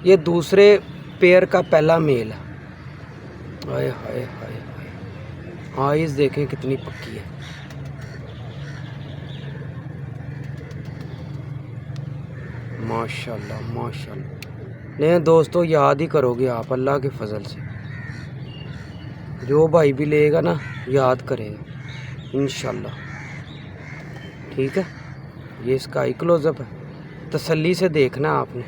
ये दूसरे पेयर का पहला मेल है। हाय हाय हाय हाय, आइज़ देखें कितनी पक्की है। माशाल्लाह माशाल्लाह। नहीं दोस्तों, याद ही करोगे आप अल्लाह के फजल से। जो भाई भी लेगा ना याद करेगा इंशाल्लाह। ठीक है, ये इसका आई क्लोज़अप है, तसल्ली से देखना आपने।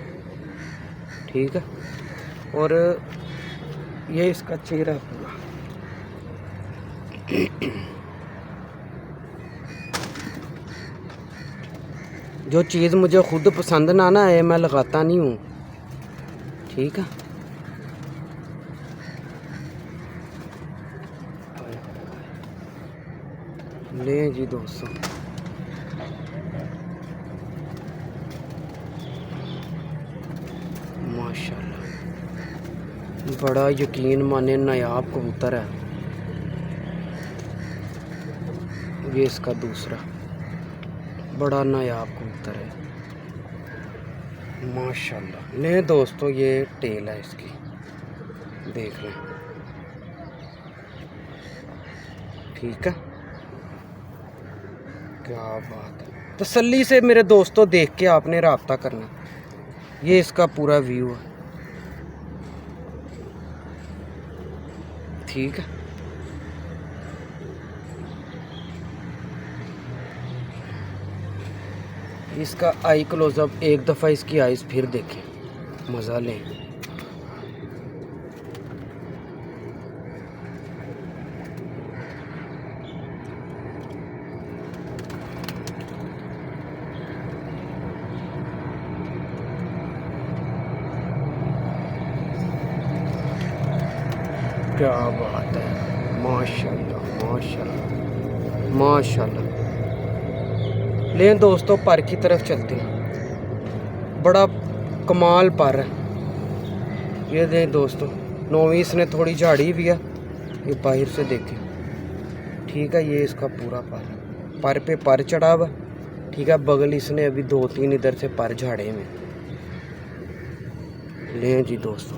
ठीक है, और ये इसका चेहरा पूरा। जो चीज़ मुझे खुद पसंद ना आए मैं लगाता नहीं हूँ। ठीक है, ले जी दोस्तों, माशाल्लाह बड़ा यकीन माने नायाब कबूतर है। ये इसका दूसरा बड़ा नायाब कबूतर है माशाल्लाह। नहीं दोस्तों, ये टेल है इसकी, देख लें। ठीक है, क्या बात है। तसल्ली से मेरे दोस्तों देख के आपने रब्ता करना। ये इसका पूरा व्यू है। ठीक है, इसका आई क्लोजअप एक दफ़ा इसकी आइज़ फिर देखें, मज़ा लें। क्या बात है, माशाल्लाह माशाल्लाह माशाल्लाह। लें दोस्तों, पर की तरफ चलते हैं। बड़ा कमाल पर है ये। दें दोस्तों, 9वीं इसने थोड़ी झाड़ी भी है, ये बाहर से देखें। ठीक है, ये इसका पूरा पर पे पर चढ़ा हुआ। ठीक है, बगल इसने अभी 2-3 इधर से पर झाड़े में। लें जी दोस्तों,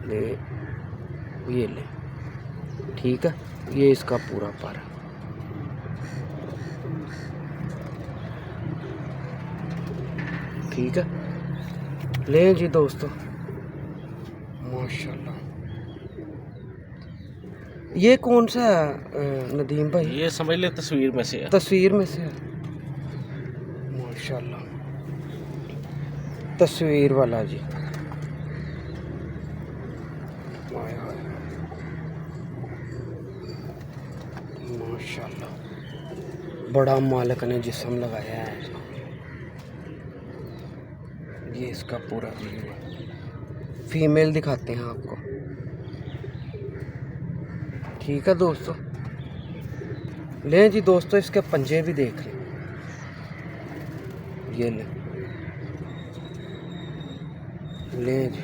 ले ये ले। ठीक है, ये इसका पूरा पर है। ठीक है, लें जी दोस्तों, माशाल्लाह। ये कौन सा है नदीम भाई? ये समझ ले तस्वीर में से है। तस्वीर में से है, माशाल्लाह। तस्वीर वाला जी, हाय हाय माशाल्लाह। बड़ा मालिक ने जिस्म लगाया है। ये इसका पूरा व्यू है। फीमेल दिखाते हैं आपको। ठीक है दोस्तों, लें जी दोस्तों, इसके पंजे भी देख लें। ये लें जी,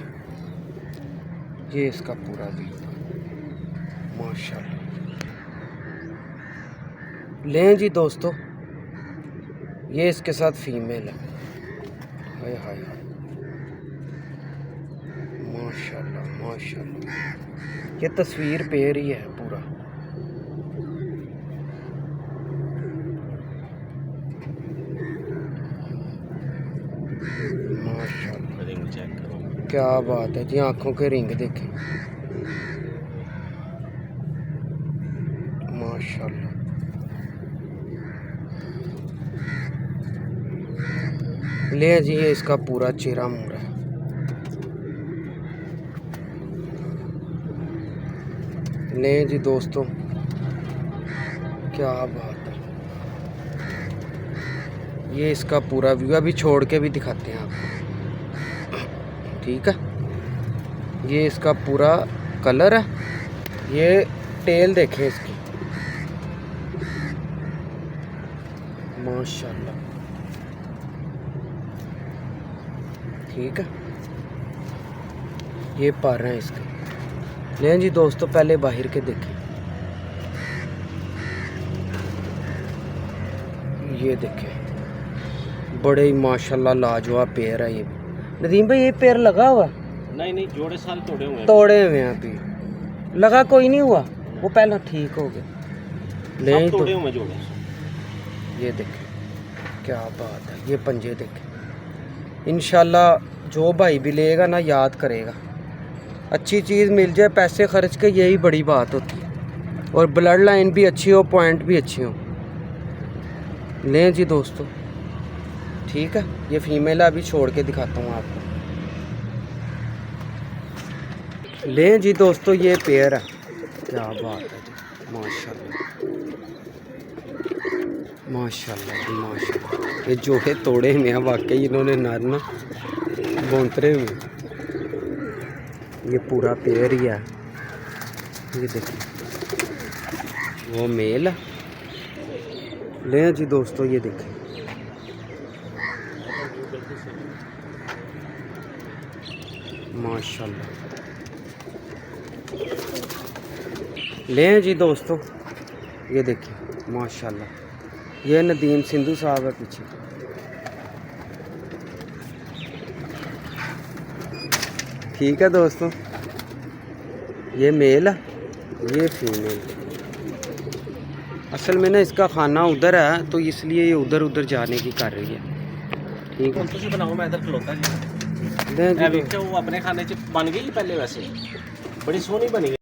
ये इसका पूरा व्यू माशाल्लाह। लें जी दोस्तों, ये इसके साथ फीमेल है। हाय हाय हाय, माशाल्लाह माशाल्लाह। ये तस्वीर पेयर ही है पूरा। माशाल्लाह, रिंग चेक करो। क्या बात है जी, आंखों के रिंग देखें, माशाल्लाह। ले जी, ये इसका पूरा चेहरा मुड़ा है। ले जी दोस्तों, क्या बात है। ये इसका पूरा व्यू अभी छोड़ के भी दिखाते हैं आपको। ठीक है, ये इसका पूरा कलर है। ये टेल देखें इसकी, माशाल्लाह। ठीक है, ये पर हैं इसके। लें जी दोस्तों, पहले बाहर के देखें। ये देखें, बड़े ही माशाल्लाह लाजवाब पेयर है ये। नदीम भाई ये पैर लगा हुआ? नहीं नहीं, जोड़े साल तोड़े हुए हैं। तोड़े हुए हैं अभी, लगा कोई नहीं हुआ, वो पहला ठीक हो गया। ले सब तो तोड़े हुए हैं जोड़े। ये देखें क्या बात है, ये पंजे देखें। इंशाल्लाह जो भाई भी लेगा ना याद करेगा, अच्छी चीज़ मिल जाए पैसे खर्च के, यही बड़ी बात होती है। और ब्लड लाइन भी अच्छी हो, पॉइंट भी अच्छी हो। लें जी दोस्तों, ठीक है। ये फीमेल अभी छोड़ के दिखाता हूँ आपको। लें जी दोस्तों, ये पेयर है, क्या बात है जी, माशाल्लाह माशाल्लाह जी माशाल्लाह। ये जोड़े तोड़े हुए हैं वाकई, इन्होंने नर ना बोंतरे हुए। ये पूरा पेयर ही है, ये देखिए वो मेल है। लें जी दोस्तों, ये देखिए माशाल्लाह। लें जी दोस्तों, ये देखिए माशाल्लाह। ये नदीम सिंधु साहब है पीछे। ठीक है दोस्तों, ये मेल है, ये फीमेल। असल में ना इसका खाना उधर है, तो इसलिए ये उधर उधर जाने की कर रही है। ठीक है, तुम बनाओ, मैं इधर खलोता जी। लें जी वो अपने खाने च बन गई पहले, वैसे बड़ी सोहनी बनी।